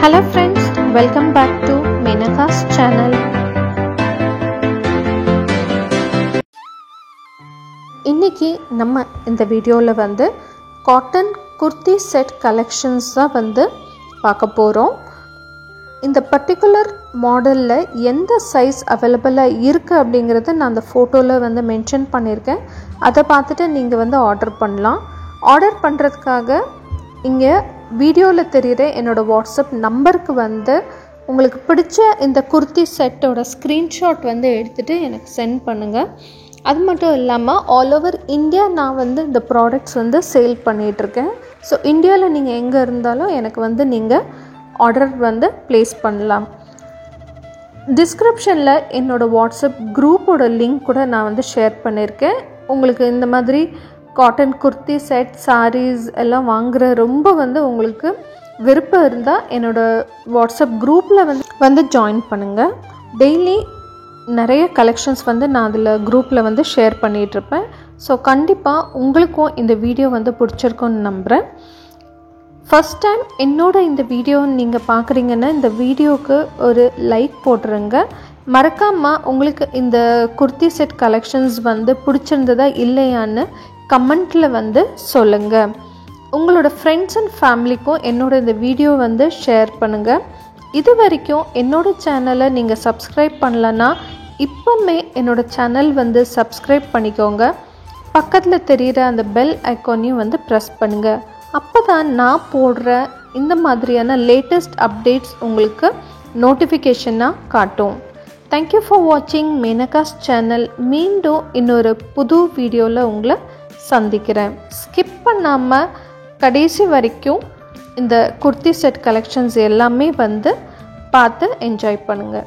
Hello friends, welcome back to Menaka's channel. இன்னைக்கு நம்ம இந்த வீடியோல காட்டன் குர்த்தி செட் கலெக்ஷன்ஸ் தான் பார்க்க போறோம். இந்த பர்టిక్యులர் மாடல்ல எந்த சைஸ் அவேலபிளா இருக்கு அப்படிங்கறத நான் அந்த போட்டோல மென்ஷன் பண்ணிருக்கேன். அத பார்த்துட்டு நீங்க ஆர்டர் பண்ணலாம். ஆர்டர் பண்றதுக்காக இங்க வீடியோல தெரியுற என்னோட வாட்ஸ்அப் நம்பருக்கு உங்களுக்கு பிடிச்ச இந்த குர்த்தி செட்டோட ஸ்கிரீன்ஷாட் எடுத்துட்டு எனக்கு சென்ட் பண்ணுங்க. அது மட்டும் இல்லாமல் ஆல் ஓவர் இந்தியா நான் இந்த ப்ராடக்ட்ஸ் சேல் பண்ணிகிட்ருக்கேன். ஸோ இந்தியாவில் நீங்கள் எங்கே இருந்தாலும் எனக்கு நீங்கள் ஆர்டர் ப்ளேஸ் பண்ணலாம். டிஸ்கிரிப்ஷனில் என்னோடய வாட்ஸ்அப் குரூப்போட லிங்க் கூட நான் ஷேர் பண்ணியிருக்கேன். உங்களுக்கு இந்த மாதிரி காட்டன் குர்த்தி செட் சாரீஸ் எல்லாம் வாங்குகிற ரொம்ப உங்களுக்கு விருப்பம் இருந்தால் என்னோடய வாட்ஸ்அப் குரூப்பில் ஜாயின் பண்ணுங்கள். டெய்லி நிறைய கலெக்ஷன்ஸ் நான் அதில் குரூப்பில் ஷேர் பண்ணிகிட்ருப்பேன். ஸோ கண்டிப்பாக உங்களுக்கும் இந்த வீடியோ பிடிச்சிருக்குன்னு நம்புகிறேன். ஃபஸ்ட் டைம் இந்த வீடியோ நீங்கள் பார்க்குறீங்கன்னா இந்த வீடியோவுக்கு ஒரு லைக் போட்டுருங்க. மறக்காமல் உங்களுக்கு இந்த குர்த்தி செட் கலெக்ஷன்ஸ் பிடிச்சிருந்ததா இல்லையான்னு கமெண்ட்டில் சொல்லுங்கள். உங்களோட ஃப்ரெண்ட்ஸ் அண்ட் ஃபேமிலிக்கும் இந்த வீடியோ ஷேர் பண்ணுங்கள். இது வரைக்கும் என்னோடய சேனலை நீங்கள் சப்ஸ்கிரைப் பண்ணலன்னா இப்போமே என்னோடய சேனல் சப்ஸ்கிரைப் பண்ணிக்கோங்க. பக்கத்தில் தெரிகிற அந்த பெல் ஐக்கானையும் ப்ரெஸ் பண்ணுங்கள். அப்போ தான் நான் போடுற இந்த மாதிரியான லேட்டஸ்ட் அப்டேட்ஸ் உங்களுக்கு நோட்டிஃபிகேஷனாக காட்டும். தேங்க்யூ ஃபார் வாட்சிங் மேனகாஸ் சேனல். மீண்டும் இன்னொரு புது வீடியோவில் உங்களை சந்திக்கிறேன். ஸ்கிப் பண்ணாமல் கடைசி வரைக்கும் இந்த குர்த்தி செட் கலெக்ஷன்ஸ் எல்லாமே பார்த்து என்ஜாய் பண்ணுங்கள்.